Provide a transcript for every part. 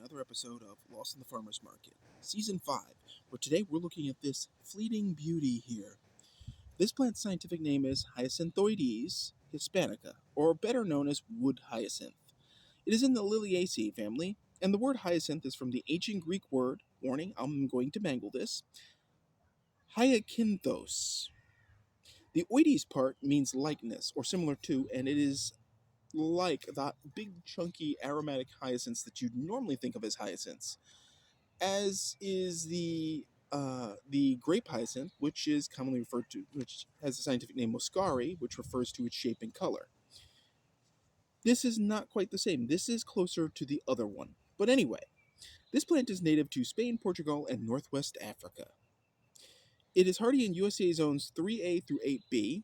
another episode of Lost in the Farmer's Market, Season 5, where today we're looking at this fleeting beauty here. This plant's scientific name is Hyacinthoides hispanica, or better known as Wood Hyacinth. It is in the Liliaceae family, and the word hyacinth is from the ancient Greek word, warning, I'm going to mangle this, hyacinthos. The oides part means likeness, or similar to, and it is like the big, chunky, aromatic hyacinths that you'd normally think of as hyacinths, as is the grape hyacinth, which is commonly referred to, which has the scientific name muscari, which refers to its shape and color. This is not quite the same. This is closer to the other one. But anyway, this plant is native to Spain, Portugal, and Northwest Africa. It is hardy in USA zones 3A through 8B.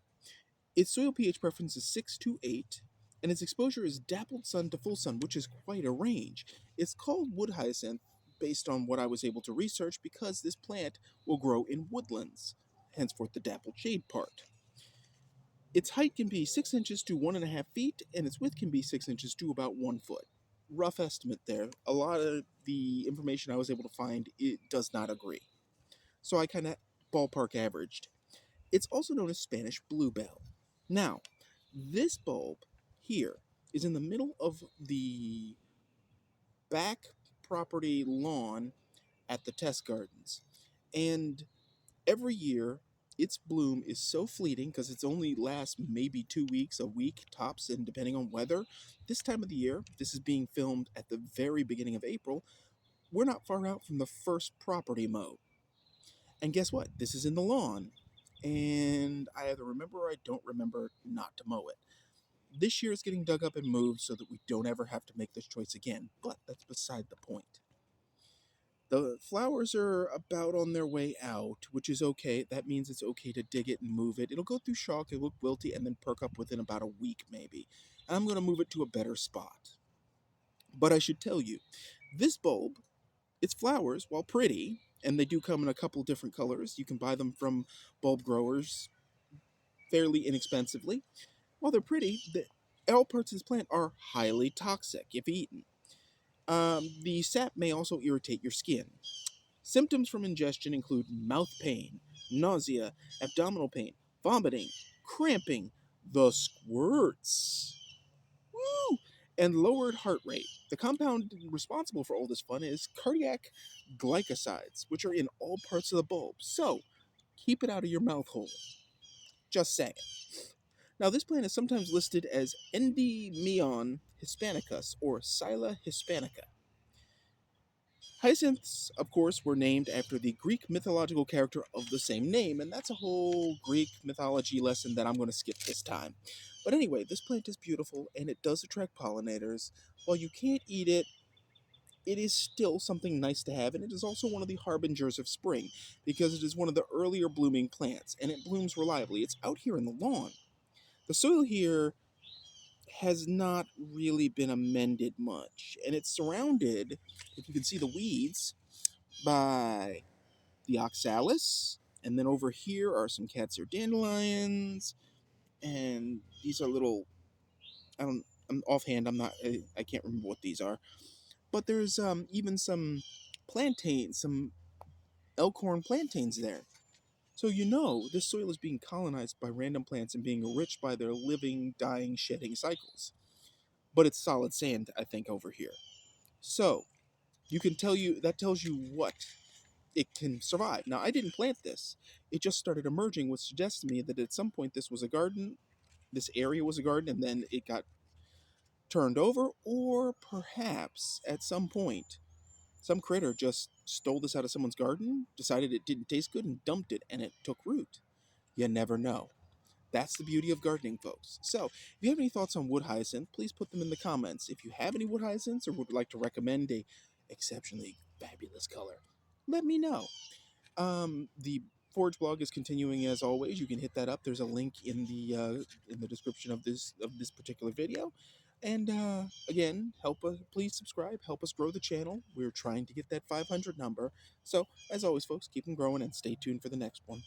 Its soil pH preference is 6 to 8, and its exposure is dappled sun to full sun, which is quite a range. It's called wood hyacinth based on what I was able to research because this plant will grow in woodlands, henceforth the dappled shade part. Its height can be 6 inches to 1.5 feet, and its width can be 6 inches to about 1 foot. Rough estimate there. A lot of the information I was able to find, it does not agree. So I kind of ballpark averaged. It's also known as Spanish bluebell. Now, this bulb here is in the middle of the back property lawn at the Test Gardens. And every year, its bloom is so fleeting because it's only lasts maybe 2 weeks, a week tops, and depending on weather. This time of the year, this is being filmed at the very beginning of April. We're not far out from the first property mow. And guess what? This is in the lawn. And I either remember or I don't remember not to mow it. This year it's getting dug up and moved so that we don't ever have to make this choice again, but that's beside the point. The flowers are about on their way out, which is okay. That means it's okay to dig it and move it. It'll go through shock, it'll look wilty, and then perk up within about a week maybe. And I'm going to move it to a better spot. But I should tell you, this bulb, its flowers, while pretty, and they do come in a couple different colors, you can buy them from bulb growers fairly inexpensively. While they're pretty, all parts of this plant are highly toxic if eaten. The sap may also irritate your skin. Symptoms from ingestion include mouth pain, nausea, abdominal pain, vomiting, cramping, the squirts, woo, and lowered heart rate. The compound responsible for all this fun is cardiac glycosides, which are in all parts of the bulb. So, keep it out of your mouth hole. Just saying. Now, this plant is sometimes listed as Endymion hispanicus or Scylla hispanica. Hyacinths, of course, were named after the Greek mythological character of the same name, and that's a whole Greek mythology lesson that I'm going to skip this time. But anyway, this plant is beautiful, and it does attract pollinators. While you can't eat it, it is still something nice to have, and it is also one of the harbingers of spring, because it is one of the earlier blooming plants, and it blooms reliably. It's out here in the lawn. The soil here has not really been amended much, and it's surrounded, if you can see the weeds, by the oxalis, and then over here are some catsuar dandelions, and these are little, I'm offhand, I can't remember what these are, but there's even some plantains, some elkhorn plantains there. So this soil is being colonized by random plants and being enriched by their living, dying, shedding cycles. But it's solid sand, I think, over here. So, that tells you what it can survive. Now, I didn't plant this. It just started emerging, which suggests to me that at some point this was a garden, this area was a garden, and then it got turned over, or perhaps at some point some critter just stole this out of someone's garden, decided it didn't taste good, and dumped it, and it took root. You never know. That's the beauty of gardening, folks. So, if you have any thoughts on wood hyacinth, please put them in the comments. If you have any wood hyacinths or would like to recommend a exceptionally fabulous color, let me know. The Forge blog is continuing as always. You can hit that up. There's a link in the description of this particular video. And again, please subscribe. Help us grow the channel. We're trying to get that 500 number. So, as always, folks, keep them growing and stay tuned for the next one.